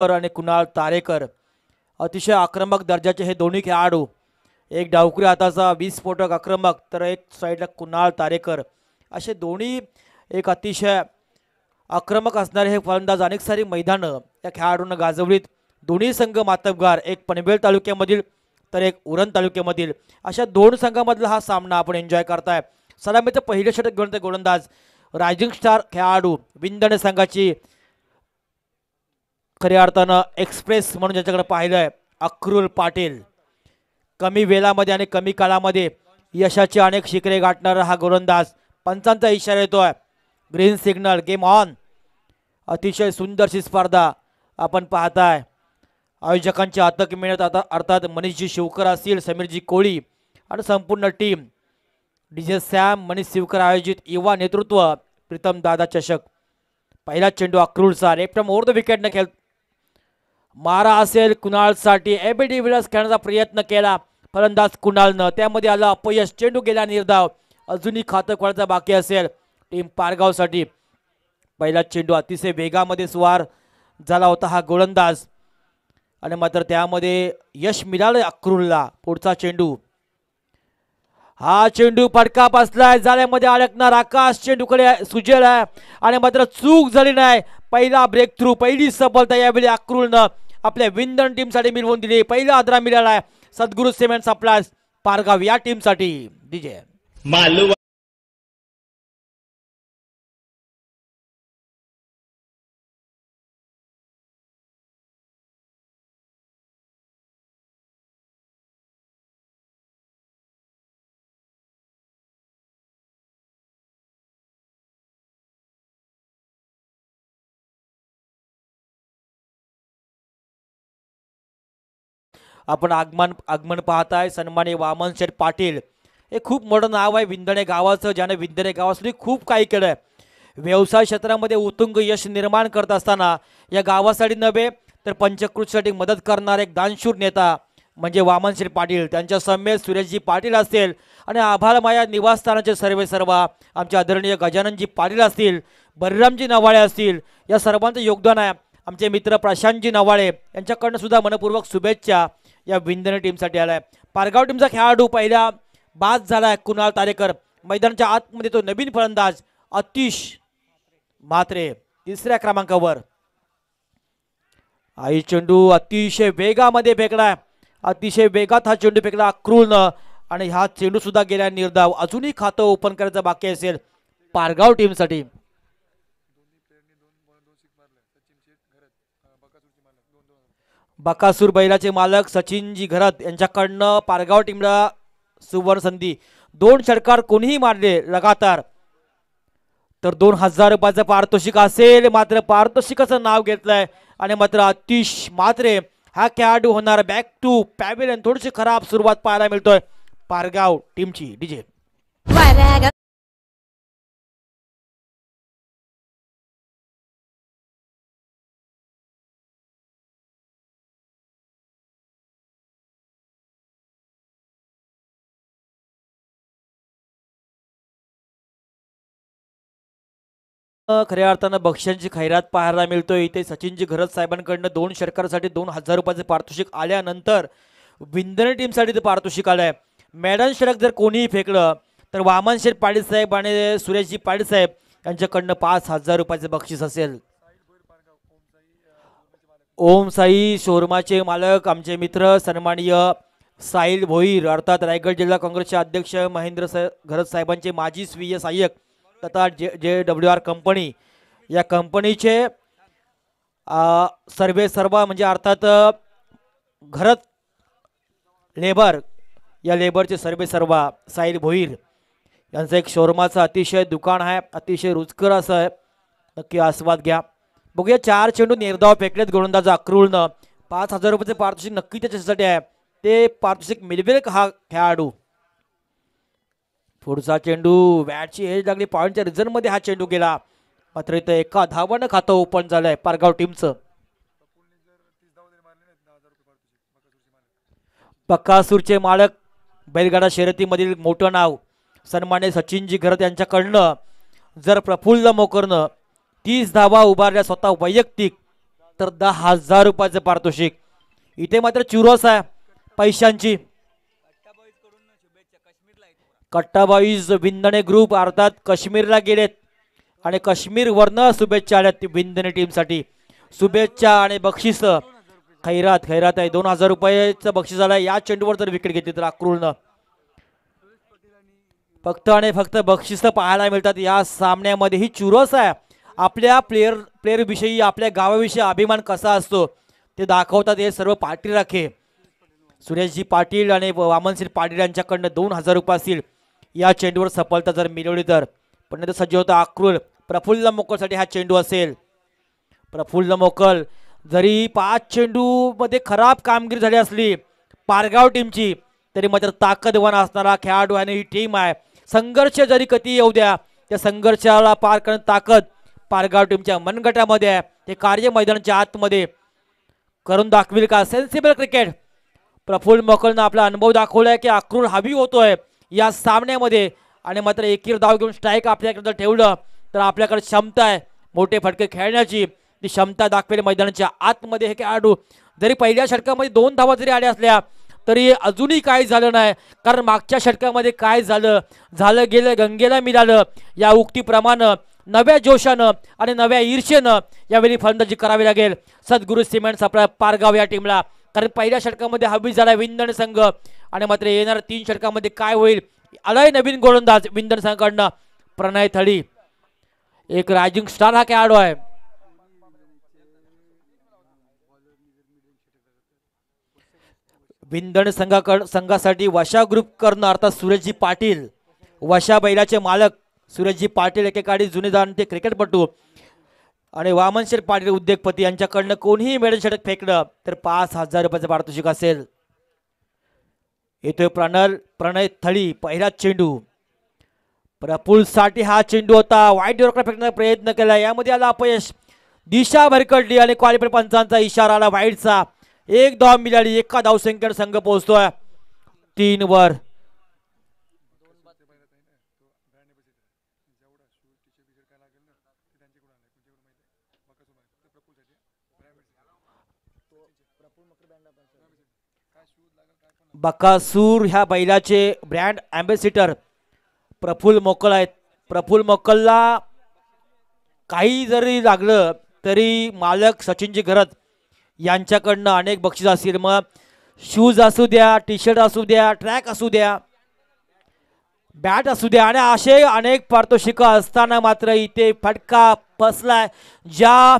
आणि कुणाल तारेकर अतिशय आक्रमक दर्जाचे हे दोन्ही खेळाडू. एक डावखुरी हाताचा 20 स्फोटक आक्रमक तर एक साईडला कुणाल तारेकर असे दोन्ही एक अतिशय आक्रमक असणारे हे फलंदाज अनेक सारी मैदानं या खेळाडूंना गाजवलीत. दोन्ही संघ मातबगार, एक पनवेल तालुक्यामधील तर एक उरण तालुक्यामधील, अशा दोन संघामधला हा सामना आपण एन्जॉय करताय. सलामीचं पहिलं षटक घेऊन ते गोलंदाज रायझिंग स्टार खेळाडू विंदणे संघाची खऱ्या अर्थानं एक्सप्रेस म्हणून ज्याच्याकडे पाहिलंय अक्रुल पाटील. कमी वेळामध्ये आणि कमी काळामध्ये यशाचे अनेक शिखरे गाठणारा हा गोलंदाज. पंचांचा इशारा येतोय, ग्रीन सिग्नल, गेम ऑन. अतिशय सुंदरशी स्पर्धा आपण पाहताय. आयोजकांची अथक मेहनत आता अर्थात मनीषजी शिवकर असतील, समीरजी कोळी आणि संपूर्ण team, DJ Sam, Manish Shivkar आयोजित युवा नेतृत्व, प्रीतम दादा चषक. पहिला चेंडू अक्रूलचा left from over the wicket न खेळ मारा असेल कुणालसाठी. एबीडी विलर्स खेळण्याचा प्रयत्न केला फलंदाज कुणालनं, त्यामध्ये आला अपयश. चेंडू गेला निर्धाव. अजूनही खातं खोलायचं बाकी असेल टीम पारगावसाठी. पहिला चेंडू अतिशय वेगामध्ये स्वार झाला होता हा गोलंदाज आणि मात्र त्यामध्ये यश मिळालं अक्रूलला. पुढचा चेंडू, हा चेंडू फटका बसलाय, जाळ्यामध्ये अडकणार. आकाश चेंडूकडे सुजेल आहे आणि मात्र चूक झाली नाही. पहिला ब्रेक थ्रू, पहिली सफलता यावेळी अक्रूलनं आपल्या विंदण टीमसाठी मिळवून दिली. पहिला आदरा मिळालाय सद्गुरू सिमेंट सप्लायर्स पारगाव या टीमसाठी. डीजे आपण आगमन पाहताय सन्माननीय वामन शेठ पाटील. हे खूप मोठं नाव आहे विंदणे गावाचं, ज्याने विंदणे गावासाठी खूप काही केलंय. व्यवसाय क्षेत्रामध्ये उत्तुंग यश निर्माण करत असताना या गावासाठी नव्हे तर पंचकृतीसाठी मदत करणारा एक दानशूर नेता म्हणजे वामन शेठ पाटील. त्यांच्या समेत सुरेशजी पाटील असतील आणि आभारमाया निवासस्थानाचे सर्व आमचे आदरणीय गजाननजी पाटील असतील, बलरामजी नवाळे असतील, या सर्वांचं योगदान आहे. आमचे मित्र प्रशांतजी नवाळे यांच्याकडनं सुद्धा मनपूर्वक शुभेच्छा या विंदणे टीमसाठी आलाय. पारगाव टीमचा खेळाडू पहिला बाद झालाय कुणाल तारेकर. मैदानाच्या आतमध्ये तो नवीन फलंदाज अतिश म्हात्रे तिसऱ्या क्रमांकावर. आई चेंडू अतिशय वेगामध्ये फेकलाय, अतिशय वेगात हा चेंडू फेकला अक्रूलनं आणि हा चेंडू सुद्धा गेल्या निर्धाव. अजूनही खातं ओपन करायचं बाकी असेल पारगाव टीमसाठी. बकासूर बैलाचे मालक सचिनजी घरत यांच्याकडनं पारगाव टीमला सुवर्ण संधी. 2 षटकार कोणीही मारले लगातार तर 2000 रुपयाचं पारितोषिक असेल. मात्र पारितोषिकाचं नाव घेतलंय आणि मात्र अतिश म्हात्रे हा खेळाडू होणार बॅक टू पॅव्हिलियन. थोडीशी खराब सुरुवात पाहायला मिळतोय पारगाव टीमची. डीजे खऱ्या अर्थानं बक्षांची खैरात पाहायला मिळतोय इथे. सचिनजी घरत साहेबांकडनं 2 षटकारासाठी 2000 रुपयाचे पारितोषिक आल्यानंतर विंदणे टीमसाठी ते पारितोषिक आलंय. मॅडन षटक जर कोणीही फेकलं तर वामन शेठ पाटील साहेब आणि सुरेशजी पाटील साहेब यांच्याकडनं 5000 रुपयाचे बक्षीस असेल. ओम साई शोरूमाचे मालक आमचे मित्र सन्माननीय साहिल भोईर अर्थात रायगड जिल्हा काँग्रेसचे अध्यक्ष महेंद्र घरत साहेबांचे माजी स्वीय सहाय्यक तथा JWR कंपनी या कंपनीचे सर्व म्हणजे अर्थात घरत लेबर या लेबरचे सर्व साहिल भोईर यांचं एक शोरूमाचं अतिशय दुकान आहे. अतिशय रुचकर असं आहे, नक्की आस्वाद घ्या. बघूया 4 चेंडू निर्धाव फेकलेत गोलंदाज अक्रूलनं. 5000 रुपयाचे पारितोषिक नक्की त्याच्यासाठी आहे. ते पारितोषिक मिळवेल का हा खेळाडू. पुढचा चेंडू बॅटची एज लागली, पॉईंटच्या रिझन मध्ये हा चेंडू गेला. मात्र इथं एका धावानं खातं ओपन झालंय पारगाव टीमचं. बकासूरचे मालक बैलगाडा शर्यतीमधील मोठं नाव सन्मान्य सचिनजी घरत यांच्याकडनं जर प्रफुल्ल मोकरनं 30 धावा उभारल्या स्वतः वैयक्तिक तर 10,000 रुपयाचं पारितोषिक. इथे मात्र चुरस आहे पैशांची. कट्टाबाईज विंदणे ग्रुप अर्थात काश्मीरला गेलेत आणि काश्मीर वरनं शुभेच्छा आल्यात विंदणे टीमसाठी. शुभेच्छा आणि बक्षीस खैरात आहे. 2,000 रुपयाचं बक्षीस आलं या चेंडूवर जर विकेट घेतली तर अक्रूरनं. फक्त आणि फक्त बक्षीस पाहायला मिळतात या सामन्यामध्ये. ही चुरस आहे. आपल्या प्लेयर विषयी आपल्या गावाविषयी अभिमान कसा असतो ते दाखवतात हे सर्व पाटील राखे. सुरेशजी पाटील आणि वामनसिंह पाटील यांच्याकडनं 2,000 रुपये असतील या चेंडूवर सफलता जर मिळवली तर. पण सज्ज होता अक्रूर. प्रफुल्ल मोकलसाठी हा चेंडू असेल. प्रफुल्ल मोकल जरी 5 चेंडू मध्ये खराब कामगिरी झाली असली पारगाव टीमची तरी मात्र ताकदवान असणारा खेळाडू आणि ही टीम आहे. संघर्ष जरी कधी येऊ द्या त्या संघर्षाला पार करण्याची ताकद पारगाव टीमच्या मनगटामध्ये आहे. ते कार्य मैदानाच्या आतमध्ये करून दाखविल का. Sensible cricket. प्रफुल्ल मोकलनं आपला अनुभव दाखवलाय की अक्रूर हवी होतोय या सामन्यामध्ये आणि मात्र एकीर धाव घेऊन स्ट्राईक आपल्याकडे ठेवलं तर आपल्याकडे क्षमता आहे मोठे फटके खेळण्याची. ती क्षमता दाखवेल मैदानाच्या आतमध्ये हे खेळाडू. जरी पहिल्या षटकामध्ये 2 धावा जरी आल्या असल्या तरी अजूनही काही झालं नाही. कारण मागच्या षटकामध्ये काय झालं गेलं गंगेला मिळालं या उक्तीप्रमाणे नव्या जोशानं आणि नव्या ईर्षेनं यावेळी फलंदाजी करावी लागेल सद्गुरू सिमेंट्स आपल्या पारगाव या टीमला. कारण पहिल्या षटकामध्ये हवी झाला विंदण संघ आणि मात्र येणाऱ्या 3 षटकामध्ये काय होईल. आलाय नवीन गोलंदाज विंदण संघाकडनं प्रणय थळी. एक रायझिंग स्टार हा खेळाडू आहे. विंदण संघासाठी वशा ग्रुप करणं अर्थात सुरेशजी पाटील वशा बैलाचे मालक सुरेशजी पाटील एकेकाळी जुने जाणते क्रिकेटपटू आणि वामनशेठ पाटील उद्योगपती यांच्याकडनं कोणीही मेडल षटक फेकलं तर 5,000 रुपयाचं पारितोषिक असेल. येतोय प्रणय थळी. पहिला चेंडू प्रफुल्ल साठी हा चेंडू होता. वाईट डोरकडे फेकण्याचा प्रयत्न केला यामध्ये आला अपयश. दिशा भरकटली आणि क्वालिफायर पंचांचा इशारा आला वाईटचा. 1 धाव मिळाली. एका धावसंख्येवर संघ पोहोचतोय 3 वर. बकासूर ह्या बैलाचे ब्रँड अँबॅसिडर प्रफुल्ल मोकल आहेत. प्रफुल्ल मोकलला काही जरी लागलं तरी मालक सचिनजी घरत यांच्याकडनं अनेक बक्षीस असतील. मग शूज असू द्या, टी शर्ट असू द्या, ट्रॅक असू द्या, बॅट असू द्या आणि असे अनेक पारितोषिक असताना मात्र इथे फटका बसलाय. ज्या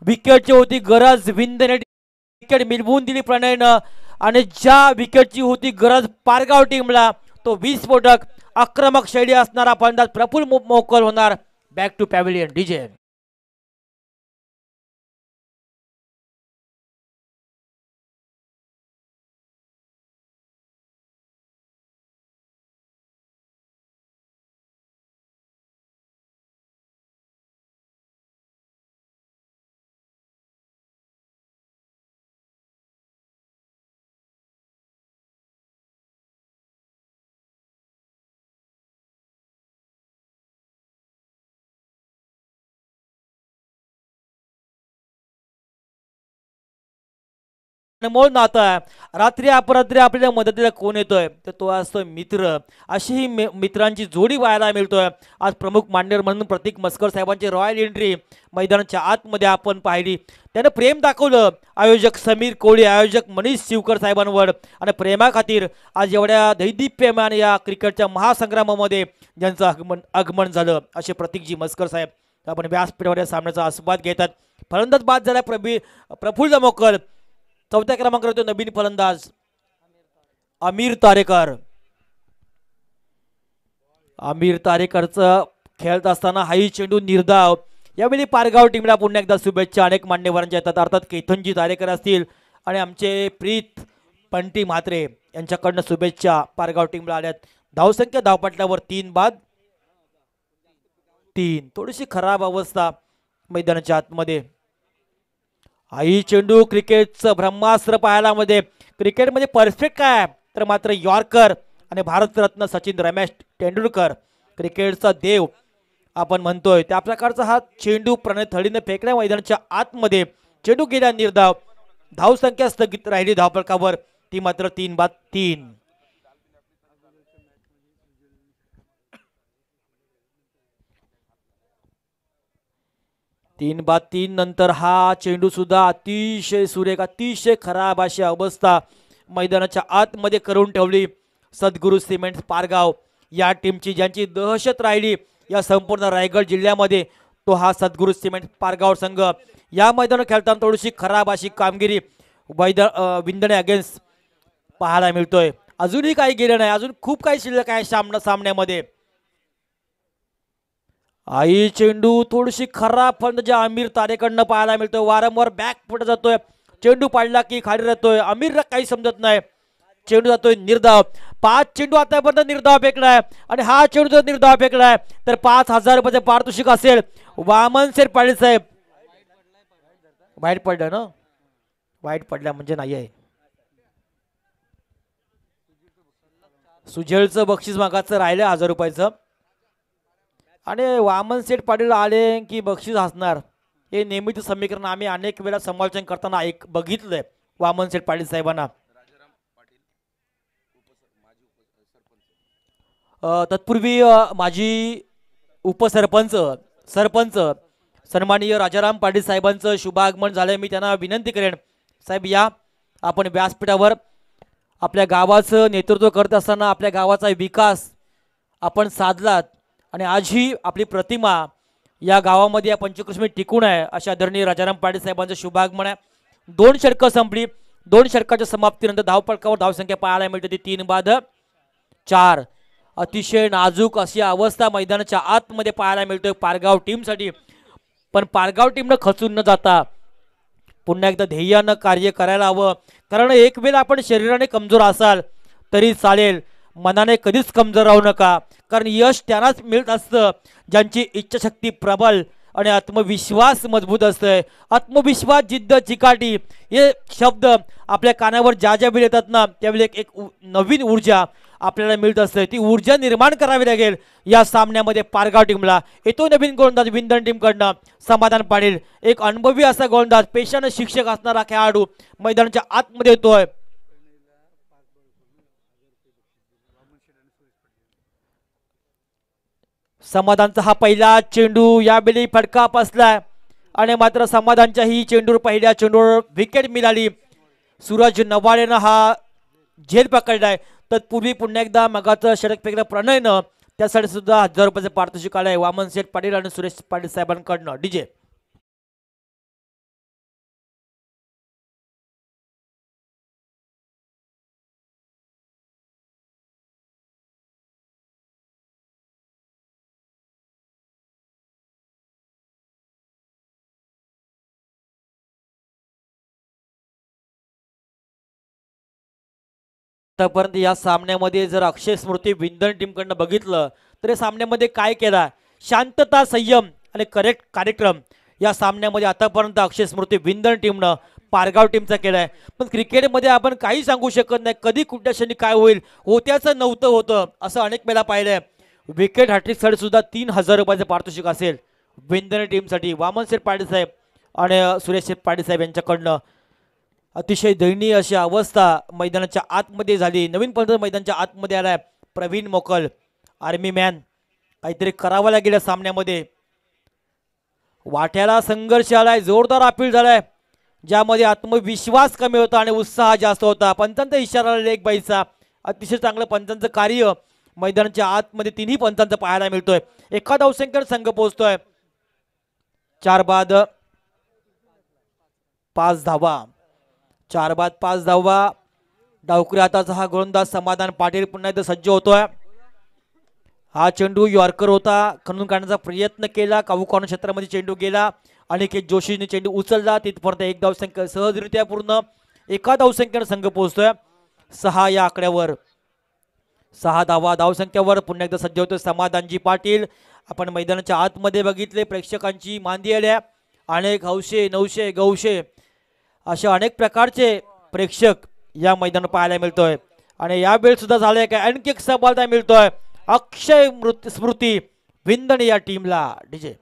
विकेटची होती गरज विंदने विकेट मिळवून दिली प्रणयनं आणि ज्या विकेटची होती गरज पारगाव टीमला तो विस्फोटक आक्रमक शैली असणारा फलंदाज प्रफुल्ल मोकल होणार. Back to pavilion DJ. अनमोल नातं आहे. रात्री अपरात्री आपल्याला मदतीला कोण येतोय तर तो असतो मित्र. अशी ही मित्रांची जोडी पाहायला मिळतोय. आज प्रमुख मान्यवर म्हणून प्रतीक मस्कर साहेबांची रॉयल एंट्री मैदानाच्या आतमध्ये आपण पाहिली. त्यानं प्रेम दाखवलं आयोजक समीर कोळी आयोजक मनीष शिवकर साहेबांवर आणि प्रेमाखातीर आज एवढ्या दैदिप्यमान या क्रिकेटच्या महासंग्रामामध्ये ज्यांचं आगमन झालं असे प्रतीकजी मस्कर साहेब आपण व्यासपीठावर या सामन्याचा आस्वाद घेतात. फलंदाज बाद झाला प्रफुल्ल मोकल. 4थ्या क्रमांकावर होतो नवीन फलंदाज आमिर तारेकर. आमिर तारेकरचं खेळत असताना हाई चेंडू निर्धाव. यावेळी पारगाव टीमला पुन्हा एकदा शुभेच्छा अनेक मान्यवरांच्या येतात. अर्थात केतनजी तारेकर असतील आणि आमचे प्रीत पंटी म्हात्रे यांच्याकडनं शुभेच्छा पारगाव टीमला आल्यात. धावसंख्या धावपटल्यावर 3 बाद 3. थोडीशी खराब अवस्था मैदानाच्या आतमध्ये. आई चेंडू क्रिकेटचं ब्रह्मास्त्र पाहायला मध्ये. क्रिकेटमध्ये परफेक्ट काय तर मात्र यॉर्कर आणि भारतरत्न सचिन रमेश तेंडुलकर क्रिकेटचा देव आपण म्हणतोय त्या प्रकारचा हा चेंडू प्रणय थळीने फेकल्या मैदानाच्या आतमध्ये. चेंडू गेला निर्धाव. धावसंख्या स्थगित राहिली धावफलकावर, ती मात्र 3-3. 3-3 नंतर हा चेंडू सुद्धा अतिशय सुरेख, अतिशय खराब अशी अवस्था मैदानाच्या आतमध्ये करून ठेवली सद्गुरू सिमेंट पारगाव या टीमची, ज्यांची दहशत राहिली या संपूर्ण रायगड जिल्ह्यामध्ये, तो हा सद्गुरू सिमेंट पारगाव संघ. या मैदानात खेळताना थोडीशी खराब अशी कामगिरी विंदणे अगेन्स्ट पाहायला मिळतोय. अजूनही काही गेलं नाही, अजून खूप काही शिल्लक आहे सामन्यामध्ये. आई चेंडू थोडीशी खराब फलंदाजी आमिर तारेकडनं पाहायला मिळतोय. वारंवार बॅक फुट जातोय, चेंडू पाडला की खाली राहतोय. आमिरला काही समजत नाही, चेंडू जातोय निर्धाव. 5 चेंडू आतापर्यंत निर्धाव फेकलाय आणि हा चेंडू जर निर्धाव फेकलाय तर 5,000 रुपयाचे पारितोषिक असेल. वामन शेठ पाटील साहेब, वाईट पडलं ना, वाईट पडल्या म्हणजे नाही आहे. सुजलचं बक्षीस मागाचं राहिलं 1000 रुपयाचं, आणि वामन शेठ पाटील आले की बक्षीस असणार, हे नेहमीच समीकरण आम्ही अनेक वेळा समालोचन करताना बघितलंय वामन शेठ पाटील साहेबांना. तत्पूर्वी माजी उपसरपंच सरपंच सन्माननीय राजाराम पाटील साहेबांचं शुभागमन झालंय. मी त्यांना विनंती करेन, साहेब या, आपण व्यासपीठावर. आपल्या गावाचं नेतृत्व करत असताना आपल्या गावाचा विकास आपण साधलात आणि आजही आपली प्रतिमा या गावामध्ये या पंचकृष्णमध्ये टिकून आहे, अशा आदरणीय राजाराम पाटील साहेबांचं शुभागमन आहे. 2 षटकं संपली. 2 षटकाच्या समाप्तीनंतर धावफलकावर धावसंख्या पाहायला मिळते ती 3-4. अतिशय नाजूक अशी अवस्था मैदानाच्या आतमध्ये पाहायला मिळतोय पारगाव टीमसाठी. पण पारगाव टीमनं खचून न जाता पुन्हा एकदा ध्येयानं कार्य करायला हवं. कारण एक वेळ आपण शरीराने कमजोर असाल तरी चालेल, मनाने कधीच कमजोर राहू नका. कारण यश त्यांनाच मिळत असतं ज्यांची इच्छाशक्ती प्रबल आणि आत्मविश्वास मजबूत असतंय. आत्मविश्वास, जिद्द, चिकाटी हे शब्द आपल्या कानावर ज्या ज्या वेळी येतात ना, त्यावेळी एक नवीन ऊर्जा आपल्याला मिळत असते. ती ऊर्जा निर्माण करावी लागेल या सामन्यामध्ये पारगाव टीमला. येतो नवीन गोलंदाज विंदण टीमकडनं समाधान पाटील, एक अनुभवी असा गोलंदाज, पेशाने शिक्षक असणारा खेळाडू मैदानाच्या आतमध्ये येतोय. समाधानचा हा पहिला चेंडू यावेळी फटका बसलाय आणि मात्र समाधानच्या ही चेंडूवर पहिल्या चेंडूवर विकेट मिळाली. सूरज नवाळेनं हा झेल पकडलाय. तत्पूर्वी पुन्हा एकदा मगाचं षटक फेकलं प्रणयनं, त्यासाठी सुद्धा 1000 रुपयाचे पारितोषिक आलंय वामन शेठ पाटील आणि सुरेश पाटील साहेबांकडनं. डीजे आतापर्यंत या सामन्यामध्ये जर अक्षय स्मृती विंदण टीमकडनं बघितलं तर या सामन्यामध्ये काय केला, शांतता, संयम आणि करेक्ट कार्यक्रम या सामन्यामध्ये आतापर्यंत अक्षय स्मृती विंदण टीमनं पारगाव टीमचा केलाय. पण क्रिकेटमध्ये आपण काही सांगू शकत नाही, कधी कुठल्या क्षणी काय होईल, होत्याचं नव्हतं होतं असं अनेक वेळा पाहिलंय. विकेट हॅट्रिकसाठी सुद्धा 3000 रुपयाचे पारितोषिक असेल विंदण टीमसाठी. वामन शेठ पाटील साहेब आणि सुरेश शेठ पाटील साहेब यांच्याकडनं. अतिशय दयनीय अशी अवस्था मैदानाच्या आतमध्ये झाली. नवीन पद्धत मैदानाच्या आतमध्ये आलाय प्रवीण मोकल, आर्मी मॅन. काहीतरी करावं लागेल या सामन्यामध्ये. वाट्याला संघर्ष आलाय, जोरदार अपील झालाय, ज्यामध्ये आत्मविश्वास कमी होता आणि उत्साह जास्त होता. पंचांचा इशारा लेग बाईचा, अतिशय चांगलं पंचांचं कार्य मैदानाच्या आतमध्ये तिन्ही पंचांचं पाहायला मिळतोय. एका धावसंख्येवर संघ पोहोचतोय. 4 बाद 5 धावा, 4 बाद 5 धावा. डावकरी हाताचा हा गोलंदाज समाधान पाटील पुन्हा एकदा सज्ज होतोय. हा चेंडू यॉर्कर होता, खणून काढण्याचा प्रयत्न केला, कावू कॉर्नर क्षेत्रामध्ये चेंडू गेला. अनिकेत जोशीने चेंडू उचलला, तिथपर्यंत एक धावसंख्या सहजरित्या पूर्ण. एका धावसंख्येने संघ पोहोचतोय 6 या आकड्यावर. 6 धावा धावसंख्यावर पुन्हा एकदा सज्ज होतोय समाधानजी पाटील. आपण मैदानाच्या आतमध्ये बघितले, प्रेक्षकांची मांदी आल्या, अनेक हौशे, नवशे, गौशे अशा अनेक प्रकारचे प्रेक्षक या मैदानात पाहायला मिळतोय. आणि यावेळी सुद्धा झालंय काय, आणखी एक सफलता मिळतोय अक्षय स्मृती विंदण या टीमला. डीजे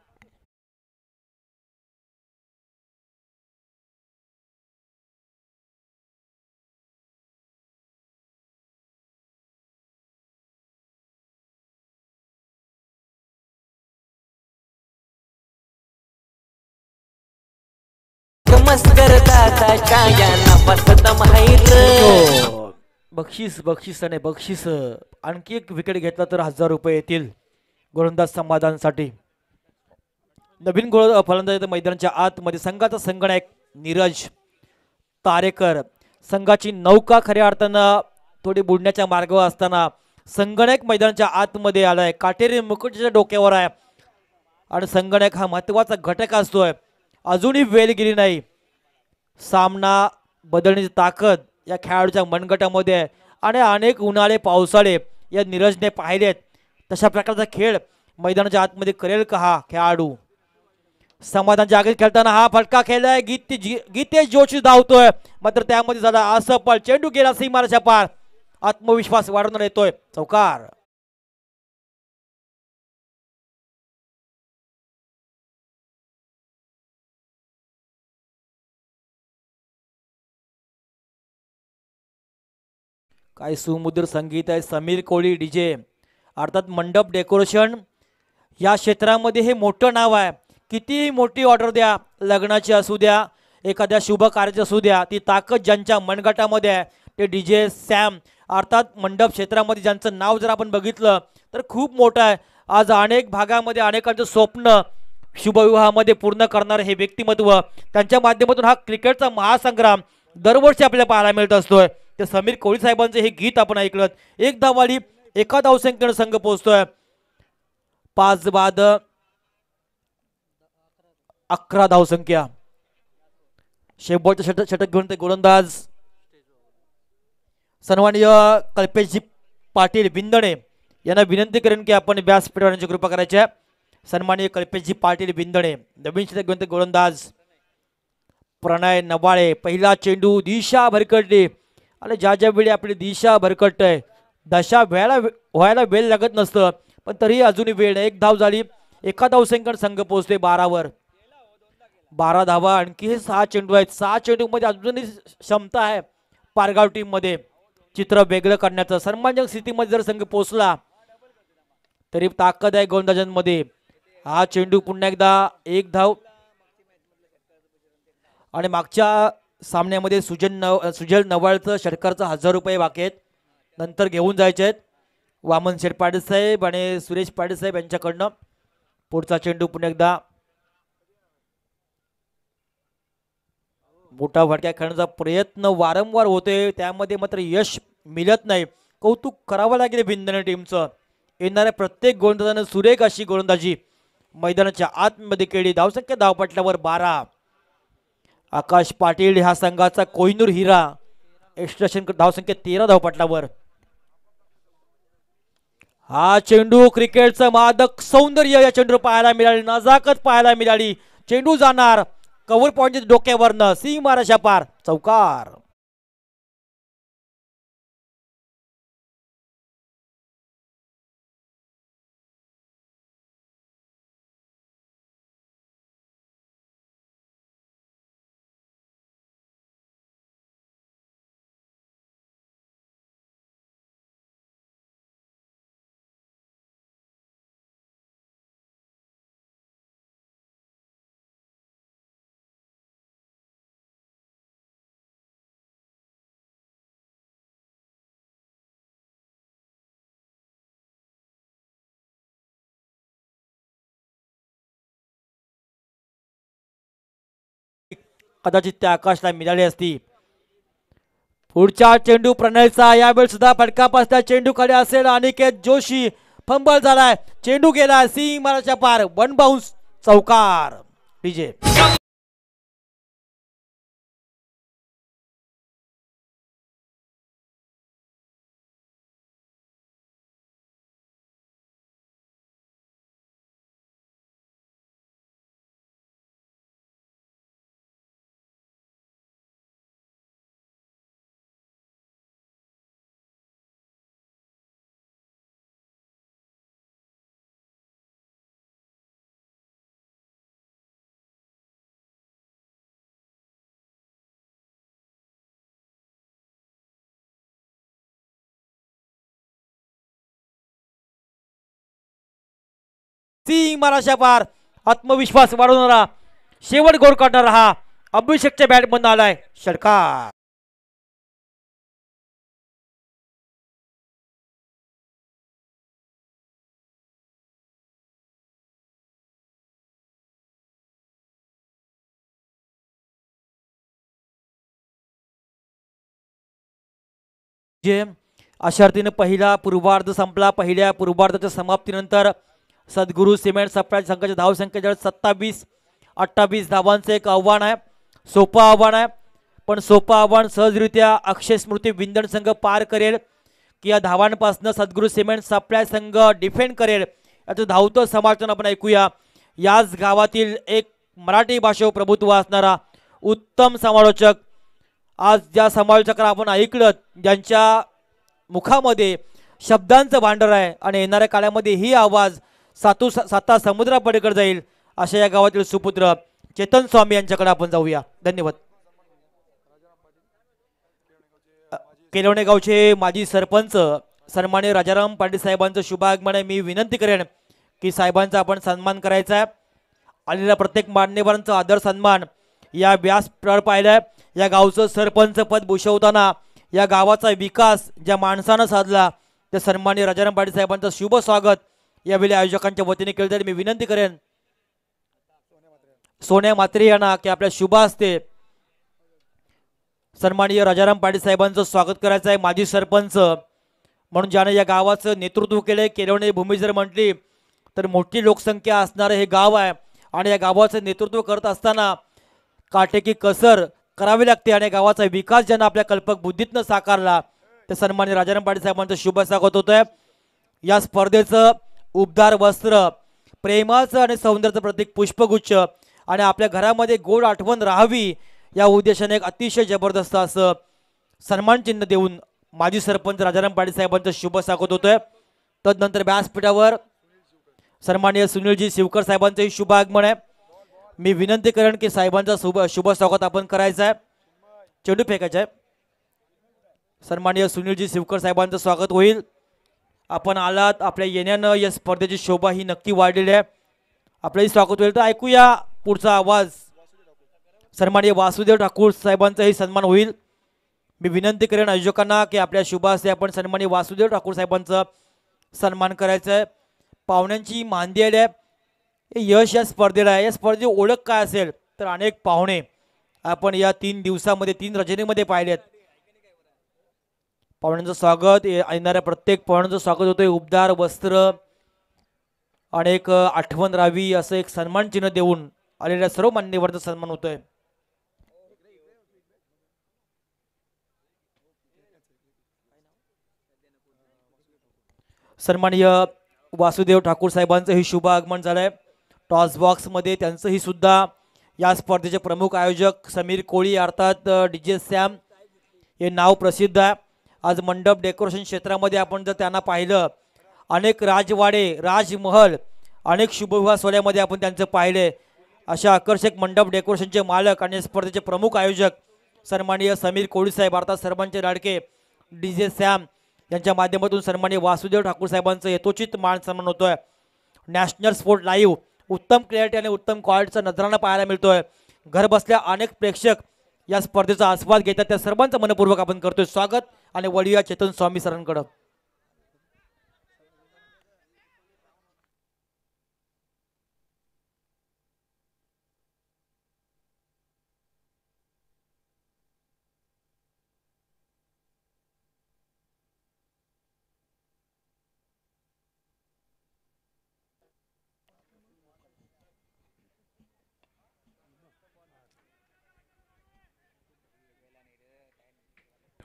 मस्कर दादाच्या या नावात माहीत. बक्षीस बक्षीस आणि बक्षीस. आणखी एक विकेट घेतला तर 1000 रुपये येतील गोलंदाज समाधानसाठी. नवीन फलंदाज मैदानाच्या आतमध्ये संघाचा संगणक नीरज तारेकर. संघाची नौका खऱ्या अर्थानं थोडी बुडण्याच्या मार्गावर असताना संगणक मैदानाच्या आतमध्ये आलाय. काटेरी मुकुटच्या डोक्यावर आहे आणि संगणक हा महत्वाचा घटक असतोय. अजूनही वेळ गेली नाही. सामना बदलण्याची ताकद या खेळाडूच्या मनगटामध्ये आहे आणि अनेक उन्हाळे पावसाळे या नीरजने पाहिलेत. तशा प्रकारचा खेळ मैदानाच्या आतमध्ये करेल का हा खेळाडू. समाधान जागेत खेळताना हा फटका खेळलाय. गीतेश जोशी धावतोय मात्र त्यामध्ये झाला असफल. चेंडू गेला सीमारेषा पार. आत्मविश्वास वाढवणार येतोय. चौकार. काय सुमधुर संगीत आहे. समीर कोळी डीजे अर्थात मंडप डेकोरेशन या क्षेत्रामध्ये हे मोठं नाव आहे. किती मोठी ऑर्डर द्या, लग्नाची असू द्या, एखाद्या शुभ कार्याची असू द्या, ती ताकद ज्यांच्या मनगटामध्ये आहे ते डीजे सॅम. अर्थात मंडप क्षेत्रामध्ये ज्यांचं नाव जर आपण बघितलं तर खूप मोठं आहे. आज अनेक भागामध्ये अनेकांचं स्वप्न शुभविवाहामध्ये पूर्ण करणारे हे व्यक्तिमत्व, त्यांच्या माध्यमातून हा क्रिकेटचा महासंग्राम दरवर्षी आपल्याला पाहायला मिळत असतोय. ते समीर कोळी साहेबांचे हे गीत आपण ऐकलं. एक धावाडी एका धावसंख्येने संघ पोहोचतोय. 5 बाद 11 धावसंख्या. शेवटचं षटक घेऊन ते गोलंदाज सन्माननीय कल्पेशजी पाटील बिंदणे यांना विनंती करेन की आपण व्यासपीठावरची कृपा करायची आहे. सन्माननीय कल्पेशजी पाटील बिंदणे नवीन षटक घेऊन ते गोलंदाज प्रणय नवाळे. पहिला चेंडू दिशा भरकटली आणि ज्या वेळी आपली दिशा भरकटते दशा व्हायला वेळ लागत नसतं पण तरीही अजूनही वेळ. एक धाव झाली. एका धावसंख्येने संघ पोहोचते 12वर. 12 धावा. आणखी हे 6 चेंडू आहेत. 6 चेंडू मध्ये अजूनही क्षमता आहे पारगाव टीम मध्ये चित्र वेगळं करण्याचं. सन्मानजनक स्थितीमध्ये जर संघ पोहोचला तरी ताकद आहे गोलंदाजांमध्ये. हा चेंडू पुन्हा एकदा एक धाव. आणि मागच्या सामन्यामध्ये सुजल नवाळचं षटकारचं 1000 रुपये बाकी आहेत. नंतर घेऊन जायचे आहेत वामन शेठ पाटील साहेब आणि सुरेश पाटील साहेब यांच्याकडनं. पुढचा चेंडू पुन्हा एकदा मोठा फटका खेळण्याचा प्रयत्न वारंवार होतोय त्यामध्ये मात्र यश मिळत नाही. कौतुक करावं लागेल बिंदणे टीमचं. येणाऱ्या प्रत्येक गोलंदाजानं सुरेख अशी गोलंदाजी मैदानाच्या आतमध्ये केली. धावसंख्या धावपटल्यावर 12. आकाश पाटील ह्या संघाचा कोहिनूर हिरा. एक्स्ट्रा धावसंख्या 13 धावपटल्यावर. हा चेंडू क्रिकेटचं मादक सौंदर्य या चेंडू पाहायला मिळाली. नजाकत पाहायला मिळाली. चेंडू जाणार कव्हर पॉइंट डोक्यावरनं सीमारेषा पार. चौकार. कदाचित त्या आकाशला मिळाली असती. पुढच्या चेंडू प्रणयचा. यावेळी सुद्धा फटका पासल्या चेंडू खाली असेल. अनिकेत जोशी. फंबल झालाय. चेंडू गेला सीमारेषा पार. 1 बाउन्स. चौकार. डीजे सीमारेषा पार. आत्मविश्वास वाढवणारा शेवट गोल काढणारा हा अभिषेकच्या बॅट मधून आलाय षटकार. जे अशा रीतीने पहिला पूर्वार्ध संपला. पहिल्या पूर्वार्धाच्या समाप्तीनंतर सद्गुरू सिमेंट सप्लाय संघाच्या धावसंख्येच्या 27-28 धावांचं एक आव्हान आहे. सोपं आव्हान आहे, पण सोपं आव्हान सहजरित्या अक्षय स्मृती विंदण संघ पार करेल की या धावांपासून सद्गुरू सिमेंट सप्लाय संघ डिफेंड करेल याचं धावतं समर्थन आपण ऐकूया. याच गावातील एक मराठी भाषेवर प्रभुत्व असणारा उत्तम समालोचक, आज ज्या समालोचकांना आपण ऐकलं ज्यांच्या मुखामध्ये शब्दांचं भांडार आहे आणि येणाऱ्या काळामध्ये ही आवाज साता समुद्रापलीकडे जाईल, अशा या गावातील सुपुत्र चेतन स्वामी यांच्याकडे आपण जाऊया. धन्यवाद. केलवणे गावचे माजी सरपंच सन्माननीय राजाराम पाटील साहेबांचं शुभागमन आहे. मी विनंती करेन की साहेबांचा आपण सन्मान करायचा आहे. आलेल्या प्रत्येक मान्यवरांचा आदर सन्मान या व्यासपीठावर पाहिलाय. या गावचं सरपंच पद भूषवताना या गावाचा विकास ज्या माणसानं साधला त्या सन्माननीय राजाराम पाटील साहेबांचं शुभ स्वागत यावेळी आयोजकांच्या वतीने केलं जाईल. मी विनंती करेन सोन्या म्हात्रे यांना की आपल्या शुभ हस्ते सन्माननीय राजाराम पाटील साहेबांचं स्वागत करायचं आहे. माजी सरपंच म्हणून ज्याने या गावाचं नेतृत्व केलंय. केलवणे भूमी जर म्हटली तर मोठी लोकसंख्या असणारं हे गाव आहे आणि या गावाचं नेतृत्व करत असताना काटेकी कसर करावी लागते आणि गावाचा विकास ज्यांना आपल्या कल्पक बुद्धीतनं साकारला ते सन्माननीय राजाराम पाटील साहेबांचं शुभ स्वागत होत आहे. या स्पर्धेचं उबदार वस्त्र, प्रेमाचं आणि सौंदर्याचं प्रतीक पुष्पगुच्छ आणि आपल्या घरामध्ये गोड आठवण राहावी या उद्देशाने एक अतिशय जबरदस्त असं सन्मान चिन्ह देऊन माजी सरपंच राजाराम पाटील साहेबांचं शुभ स्वागत होतोय. तदनंतर व्यासपीठावर सन्माननीय सुनीलजी शिवकर साहेबांचंही शुभ आगमन आहे. मी विनंती करेन की साहेबांचा शुभ स्वागत आपण करायचं आहे. चेंडू फेकायचा आहे. सन्माननीय सुनीलजी शिवकर साहेबांचं स्वागत होईल. आपण आलात, आपल्या येण्यानं या स्पर्धेची शोभा ही नक्की वाढलेली आहे. आपलंही स्वागत होईल. तर ऐकूया पुढचा आवाज. सन्माननीय वासुदेव ठाकूर साहेबांचाही सन्मान होईल. मी विनंती करेन आयोजकांना की आपल्या शुभ हस्ते आपण सन्माननीय वासुदेव ठाकूर साहेबांचा सन्मान करायचा आहे. पाहुण्यांची मांदी आली आहे. यश या स्पर्धेला आहे. या स्पर्धेची ओळख काय असेल तर अनेक पाहुणे आपण या 3 दिवसामध्ये 3 रजनीमध्ये पाहिलेत. पाहुण्यांचं स्वागत, येणाऱ्या प्रत्येक पाहुण्यांचं स्वागत होतंय. उबदार वस्त्र, अनेक आठवण राहावी असं एक सन्मान चिन्ह देऊन आलेल्या सर्व मान्यवरांचा सन्मान होतोय. सन्माननीय वासुदेव ठाकूर साहेबांचं ही शुभ आगमन झालंय. टॉस बॉक्समध्ये त्यांचंही सुद्धा या स्पर्धेचे प्रमुख आयोजक समीर कोळी अर्थात DJ सॅम हे नाव प्रसिद्ध आहे. आज मंडप डेकोरेशन क्षेत्रामध्ये आपण जर त्यांना पाहिलं, अनेक राजवाडे, राजमहल, अनेक शुभविवाह सोहळ्यामध्ये आपण त्यांचं पाहिले. अशा आकर्षक मंडप डेकोरेशनचे मालक आणि स्पर्धेचे प्रमुख आयोजक सन्माननीय समीर कोळी साहेब अर्थात सर्वांचे लाडके DJ सॅम यांच्या माध्यमातून सन्माननीय वासुदेव ठाकूर साहेबांचं यथोचित मान सन्मान होतोय. नॅशनल स्पोर्ट लाईव्ह उत्तम क्लॅरिटी आणि उत्तम क्वालिटीचा नजराना पाहायला मिळतोय. घर बसल्या अनेक प्रेक्षक या स्पर्धेचा आस्वाद घेतात. त्या सर्वांचं मनपूर्वक आपण करतोय स्वागत आणि वळूया चेतन स्वामी सरांकडे.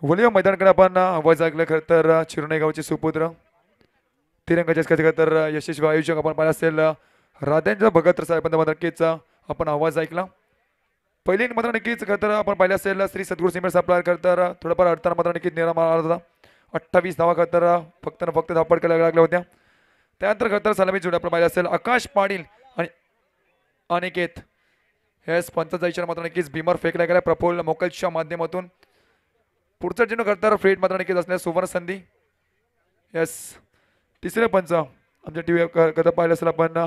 वलिया मैदानाकडे आपण आवाज ऐकलं. खरं तर चिरुणे गावचे सुपुत्र तिरंगाच्या खरं तर यशस्वी आयोजक आपण पाहिलं असेल राधांच्या भगत साहेबांचा मात्र नक्कीच आपण आवाज ऐकला. पहिली मात्र नक्कीच खरं तर आपण पाहिलं असेल श्री सद्गुरू सिमेंट सप्लाय खरं तर थोडंफार अडताना मात्र नक्कीच निर्माण आला होता. 28 धावा खरं तर फक्त धावपड करायला लागल्या होत्या. त्यानंतर खरं तर सलामी जोडी आपण पाहिलं असेल आकाश पाटील आणि अनिकेत हे पंचाचा इशारा मात्र नक्कीच भीमर फेकला गेला प्रफुल्ल मोकलच्या माध्यमातून. पुढचा चेंडू करता फ्रेट मात्र नक्कीच असण्यास सुवर्ण संधी. यस, तिसरे पंच आमच्या टीव्ही करता पाहिलं असेल आपण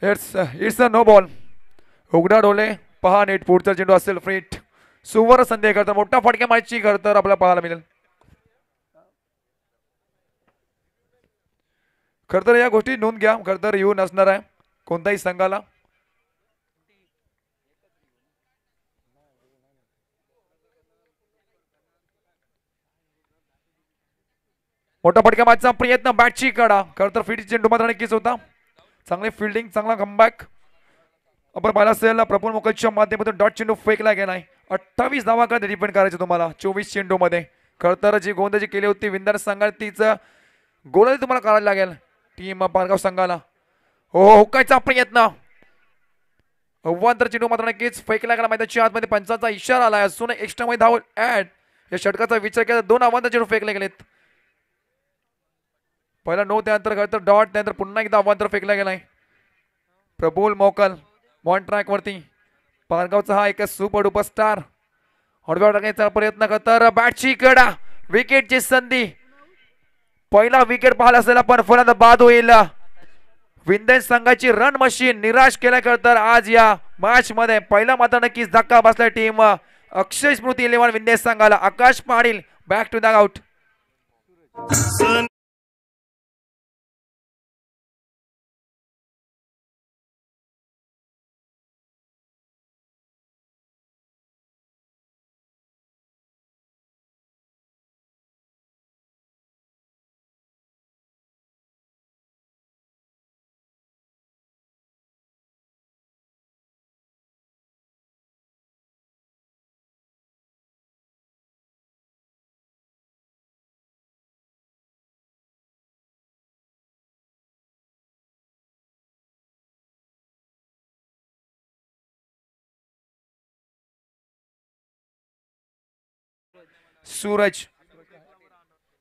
इट्स अ नो बॉल. उघडा डोले पहा नेट पुढचा चेंडू असेल फ्रीट. सुवर्ण संधी करता मोठा फटक्या माहिती तर आपल्याला पाहायला मिळेल. खरं तर या गोष्टी नोंद घ्या. खरं तर येऊ नसणार आहे कोणत्याही संघाला. मोठा फटका मारण्याचा प्रयत्न बॅटची कडा. खरं तर फिट चेंडू मात्र नक्कीच होता. चांगली फिल्डिंग चांगला कमबॅक आपण पाहिला असेल. प्रफुल मोकलच्या माध्यमातून डॉट चेंडू फेकला गेलाय. 28 धावाकडे डिपेंड करायचं तुम्हाला 24 चेंडू मध्ये. खरं तर जी गोंदाजी केली होती विंदार संघाला तीच गोलही तुम्हाला करायला लागेल टीम पारगाव संघाला. हो हुकायचा प्रयत्न. अव्वांतर चेंडू मात्र नक्कीच फेकला गेला मैदानाच्या आतमध्ये. पंचाचा इशारा आला असून एक्स्ट्रा मध्ये धाव ऍड. या षटकाचा विचार केला 2 अव्वांतर चेंडू फेकले गेलेत. पहिला 9 त्यानंतर खरं तर डॉट त्यानंतर पुन्हा एकदा अव्वांतर फेकला गेलाय. प्रफुल मोकल बॉन ट्रॅक वरती. पारगावचा हा एक सुपर डुपर स्टार हडव्या टाकण्याचा प्रयत्न करतात. बॅटची कडा विकेटची संधी. पहिला विकेट पाहायला असेल पण फलंदाज बाद होईल. विंदेश संघाची रन मशीन निराश केल्यानंतर आज या मॅच मध्ये पहिला मात्र नक्कीच धक्का बसला टीम अक्षय स्मृती 11 विंदेश संघाला. Akash Patil back to the hut.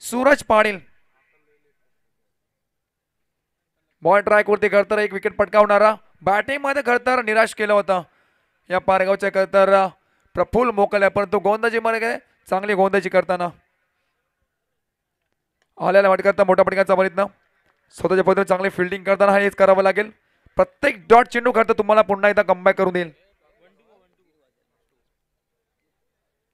Suraj Patil ball track वरती खरतर एक विकेट पटकावणारा. बॅटिंग मध्ये खरतर निराश केलं होतं या पारगावच्या खरतर प्रफुल मोकल आहे. परंतु गोंदाजी मध्ये चांगली गोंदाजी करताना आल्याला वाट करता मोठा पटकाचा प्रयत्न. स्वतःच्या पद्धतीने चांगली फिल्डिंग करताना हेच करावं लागेल. प्रत्येक डॉट चेंडू खरतर तुम्हाला पुन्हा एकदा कमबॅक करून देईल.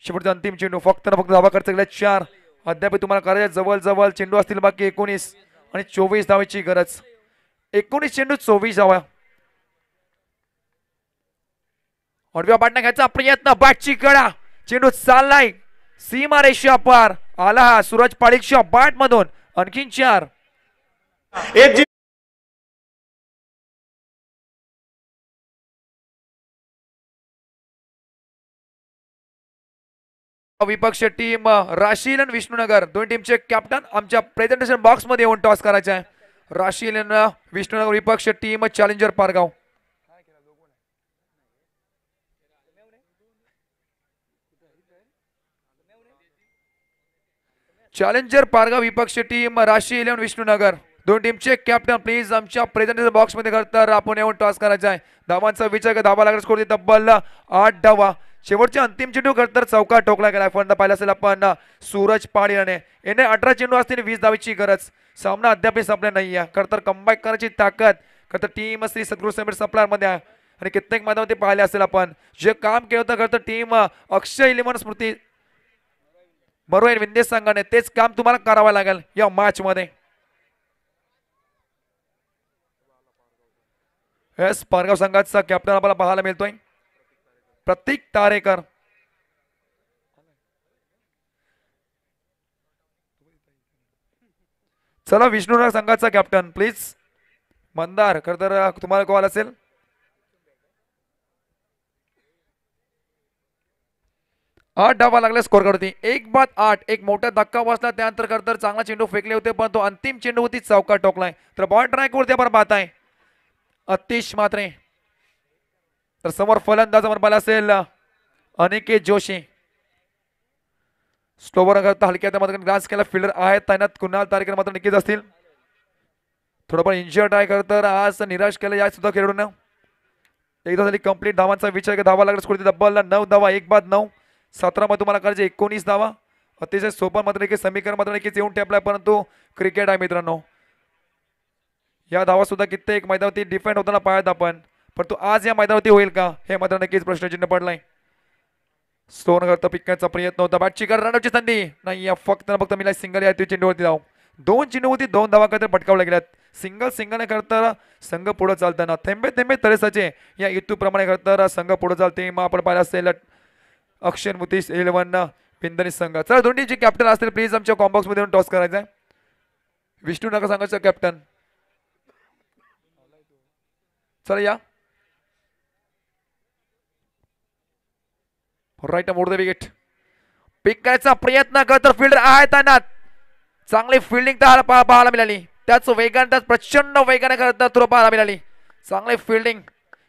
शेवटचा अंतिम चेंडू फक्त धावा खर्च केल्या 4. अद्याप तुम्हाला करायचे जवळ जवळ चेंडू असतील बाकी 19 आणि 24 धावाची गरज. 19 चेंडू 24 धावा. ऑडव्या पाटणा घ्यायचा प्रयत्न. बॅटची कडा चेंडू चाललाय सीमा रेषा पार. आला हा सूरज पाटीलच्या बॅट मधून आणखीन 4. विपक्ष टीम राशील आणि विष्णुनगर दोन टीमचे कॅप्टन आमच्या प्रेझेंटेशन बॉक्स मध्ये येऊन टॉस करायचा आहे. राशील आणि विष्णुनगर विपक्ष team challenger Pargaon. Challenger Pargaon विपक्ष टीम राशील आणि विष्णुनगर दोन टीमचे कॅप्टन प्लीज आमच्या प्रेझेंटेशन बॉक्स मध्ये करतात आपण येऊन टॉस करायचा आहे. धावांचा विचार धावा लागला स्कोर तब्बल 8 धावा. शेवटच्या अंतिम चेंडू खरतर चौका टोकला गेला. फंड पाहिला असेल आपण सूरज पाटील याने 18 चेंडू असतील 20 धावाची गरज. सामना अद्याप संपला नाहीये. खरतर कमबॅक करायची ताकद खरतर टीम श्री सद्गुरू समीर सप्लायर मध्ये आहे. आणि कित्येक मैदानामध्ये पाहिले असेल आपण जे काम केलं होतं खरतर टीम अक्षय 11 स्मृती बरोबर विंदेश संघाने तेच काम तुम्हाला करावं लागेल या मॅच मध्ये. एस पारगाव संघाचा कॅप्टन आपल्याला पाहायला मिळतोय प्रतीक तारेकर. चला विष्णुनगर संघाचा कॅप्टन प्लीज मंदार खरतर तुम्हाला कॉल असेल. आठ धावा लागले स्कोर करते 1-8. एक मोठा धक्का बसला त्यानंतर खरतर चांगला चेंडू फेकले होते पण तो अंतिम चेंडू होती चौका टोकलाय. तर बॉल ट्रॅक वरती आपण पाहत आहे अतिश मात्रे. तर समोर फलंदाज आपण पाहिला असेल अनिकेत जोशी. स्लोवर करता हलक्या मात्र ग्लास केला फिल्डर आहेत तैनात कुणाल तारेकर मात्र नक्कीच असतील. थोडंफार इंजर्ड आहे खरं तर आज निराश केलं या सुद्धा खेळाडूंना. एकदा झाली कंप्लीट धावांचा विचार केला. धावा लागला स्कोर डब्बलला 9 धावा, 1 बाद 9. 17 मध्ये तुम्हाला करायचे 19 धावा. अतिशय सोपा मात्र एक समीकरण मात्र नक्कीच येऊन टॅपलाय, परंतु क्रिकेट आहे मित्रांनो. या धावा सुद्धा कित्येक मैदानावरती डिफेंड होताना पाहत आपण, परंतु आज या मैदानावरती होईल का हे मात्र नक्कीच प्रश्नचिन्ह पडलाय. स्टोन करता पिकण्याचा प्रयत्न होता. बॅटची कर रनआउटची संधी नाही. या फक्त मिला सिंगल या चेंडूवरती धाव. 2 चेंडूवरती 2 धावा करता पटकावल्या गेल्यात. सिंगल करता संघ पुढे चालताना थेंबे थेंबे तरेसाचे या इतूप्रमाणे करता संघ पुढे चालते. मग आपण पाहिलं असेल अक्षर मुतीश 11 पिंदनी संघ. चला दोन्ही जे कॅप्टन असतील प्लीज आमच्या कॉम्बॉक्स मध्ये टॉस करायचा. विष्णू नका सांगायचं कॅप्टन. चला या राईट मोड द विकेट. पिक करायचा प्रयत्न करत फिल्डर आहे तानात. चांगली फिल्डिंग तर पाहायला मिळाली. त्याच वेगाने त्याच प्रचंड वेगाने करत तुला पाहायला मिळाली. चांगली फिल्डिंग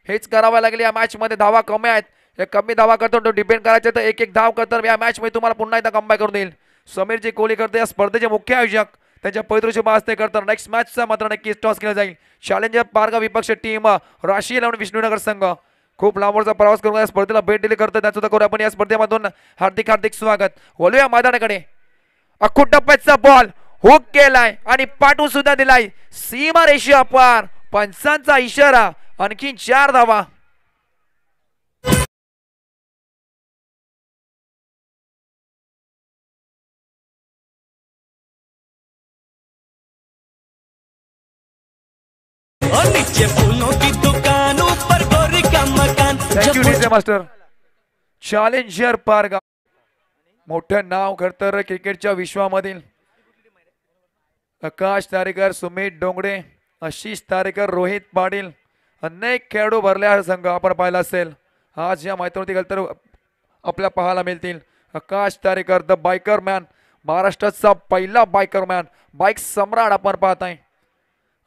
हेच करावं लागली. या मॅच मध्ये धावा कमी आहेत. हे कमी धावा करतो तो डिपेंड करायचे तर एक धाव करतात या मॅच मध्ये तुम्हाला पुन्हा एकदा कमबॅक करून देईल. समीरजी कोहली करते या स्पर्धेचे मुख्य आयोजक त्यांच्या पवित्र असते करतात. नेक्स्ट मॅचचा मात्र नक्कीच टॉस केला जाईल. चॅलेंजर पारगाव विपक्ष टीम राशी लावून विष्णुनगर संघ खूप लांबवरचा प्रवास करून या स्पर्धेला भेट दिली करतात. त्यात सुद्धा करू आपण या स्पर्धेमधून हार्दिक स्वागत. वळूया मैदानाकडे. अख्खू टप्प्याचा बॉल हुक केलाय आणि पाठवून सुद्धा दिलाय सीमा रेषा पार. पंचांचा इशारा. आणखी 4 धावा. नीचे फूलों की दुकान ऊपर गोरी का मकान. Thank you DJ master. Challenger Pargaon मोठं नाव खरतर क्रिकेटच्या विश्वामधील. आकाश तारेकर, सुमित डोंगरे, आशिष तारेकर, रोहित पाटील अनेक खेळाडू भरल्या हा संघ आपण पाहिला असेल. आज या मैत्रीवरती तर आपल्या पाहायला मिळतील. आकाश तारेकर द बायकर मॅन, महाराष्ट्राचा पहिला बायकर मॅन, बाईक सम्राट आपण पाहत आहे.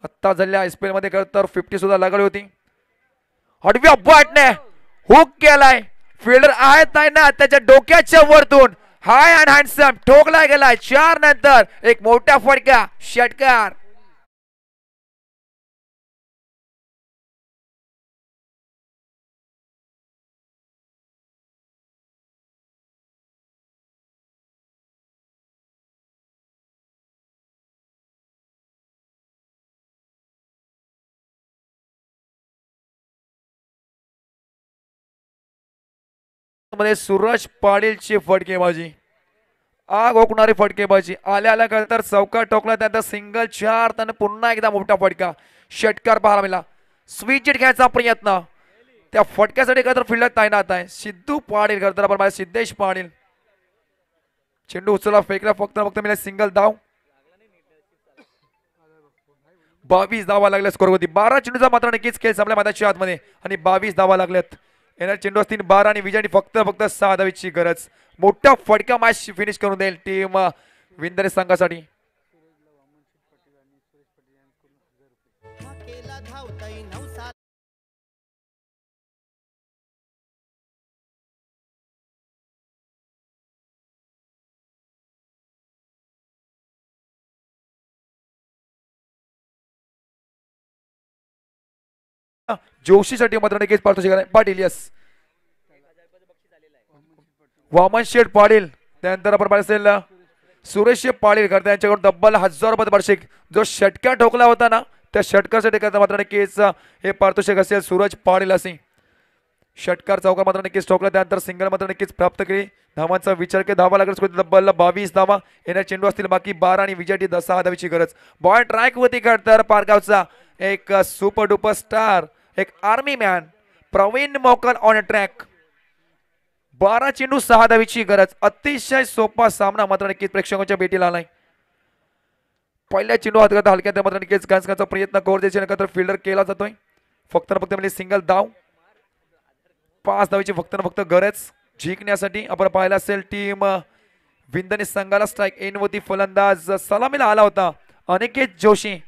आत्ता झालेल्या IPL मध्ये तर 50 सुद्धा लागली होती. हडव्या बॅटने हुक केलाय. फिल्डर आहेत ना त्याच्या डोक्याच्या वरतून हाय अँड हँडसम ठोकला गेलाय. 4 नंतर एक मोठा फटका षटकार. मध्ये सूरज पाटीलची फटकेबाजी, आग ओकणारी फटकेबाजी. आल्या तर चौका टोकला त्यानंतर सिंगल 4 त्यानंतर पुन्हा एकदा मोठा फटका षटकार पाहायला मिळाला. स्विच हिट घ्यायचा प्रयत्न त्या फटक्यासाठी तर फिल्डर तैनात आहे. सिद्धू पाटील करताना आपण सिद्धेश पाटील चेंडू उचलला फेकला फक्त मिळाला सिंगल धाव. 22 धावा लागल्या स्कोरवरती. 12 चेंडूचा मात्र नक्कीच खेळ संपला मैदानाच्या आतमध्ये आणि 22 धावा लागल्यात. येणार चेंडू असतील 12 आणि विजयाने फक्त 6 धावीची गरज. मोठा फटका मॅच फिनिश करून देईल टीम विंदरे संघासाठी. जोशीसाठी मात्र नक्कीच पाठवू पाटील. यस वामन शेठ पाटील. त्यानंतर आपण पाहिलं असेल सुरेश पाटील करता यांच्याकडून तब्बल 1000 रुपये वार्षिक. जो षटकार ठोकला होता ना त्या षटकासाठी करता मात्र नक्कीच हे पारितोषिक असेल सूरज पाटील असे. षटकार चौका मात्र नक्कीच ठोकला. त्यानंतर सिंगल मात्र नक्कीच प्राप्त केली. धावांचा विचार केला धावा लागला तब्बल 22 धावा. येणार चेंडू असतील बाकी 12 आणि विजयाची 6 धावीची गरज. बॉल ट्रॅक वरती करता पारगावचा एक सुपर डुपर स्टार, एक आर्मी मॅन प्रवीण मोकल ऑन ट्रॅक. 12 चेंडू 6 धावीची गरज. अतिशय सोपा सामना मात्र नक्कीच प्रेक्षकांच्या भेटीला आलाय. पहिल्या चेंडू हात हलक्यात मात्र नक्कीच गांजण्याचा प्रयत्न कव्हर द्यायचे नका फिल्डर केला जातोय. फक्त म्हणजे सिंगल धाव. 5 धावीची फक्त गरज जिंकण्यासाठी. आपण पाहिलं असेल टीम विंदनी संघाला स्ट्राईक एनवरती फलंदाज सलामीला आला होता अनिकेत जोशी.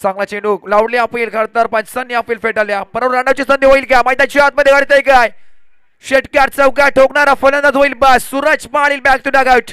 चांगला चेंडू लावली अपील करतात पंचांनी अपील फेटाळल्या. परंतु रनाची संधी होईल का मैदानाच्या आतमध्ये घडतंय काय. षटकार चौका ठोकणारा फलंदाज होईल बस. Suraj Patil back to dugout.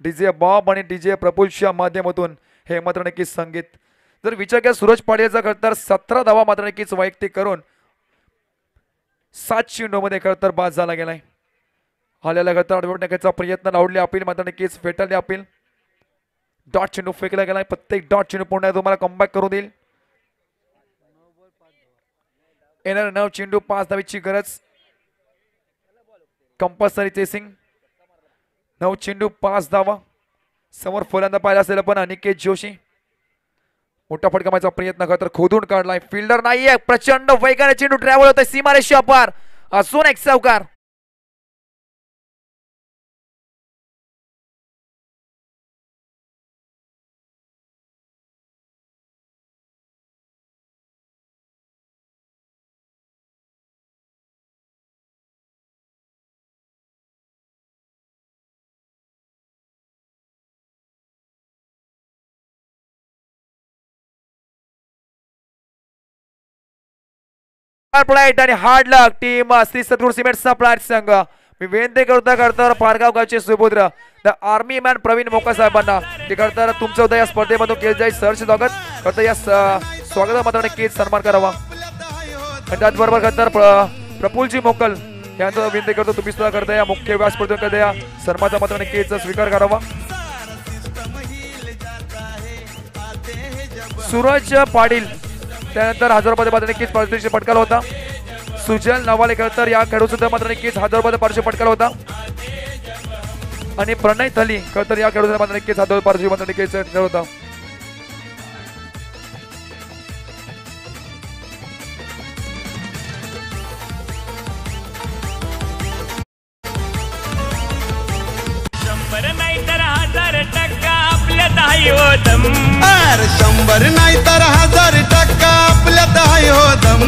DJ Bob आणि डीजे प्रफुल्लच्या माध्यमातून हे मात्र नक्कीच संगीत. जर विचार केला सूरज पाटीलचा खरं तर 17 धावा मात्र नक्कीच वैयक्तिक करून 7 चेंडूमध्ये खरं तर बाद झाला गेलाय. आलेला खरं तर अडवण्याचा प्रयत्न लावले अपील मात्र नक्कीच फेटाळले अपील. डॉट चेंडू फेकला गेलाय. प्रत्येक डॉट चेंडू पुन्हा तुम्हाला कमबॅक करून देईल. येणार 9 चेंडू 5 धावेची गरज. Compulsory chasing. 9 चेंडू 5 धावा. समोर फलंदाज पाहिला असेल पण अनिकेत जोशी मोठा फटका मारण्याचा प्रयत्न करतात. खोदून काढलाय. फिल्डर नाहीये. प्रचंड वेगाने चेंडू ट्रॅव्हल होतोय सीमारेषा पार. अजून एक चौकार. प्लेट आणि हार्ड लक टीम श्री सद्गुरू सिमेंट सप्लायर संघ. मी विनंती करता पारगाव गावचे सुपुत्र द आर्मी मॅन प्रवीण मोका साहेबांना ते करता तुमचं उद्या या स्पर्धेमधून केलं जाईल सहर्ष स्वागत करता. या स्वागतामध्ये नक्कीच सन्मान करावा. आणि त्याचबरोबर करता प्रफुल्लजी मोकल यांचं विनंती करतो तुम्ही सुद्धा करता या मुख्य व्यासपीठावर करता या सन्मानाचा मात्र नक्कीच स्वीकार करावा. सूरज पाटील त्यानंतर 1000 रुपये मात्र नक्कीच पारितोषिक पटकावला होता. सुजल नवालेकर तर या खेळाडू सुद्धा मात्र नक्कीच 1000 रुपये पारितोषिक पटकावला होता. आणि प्रणय थली तर या खेळाडू मात्र नक्कीच 1000 रुपये पारितोषिक मात्र नक्कीच खेळ होता. शंभर नाही तर 1000 टक्का आपल्यात आहे हो दम.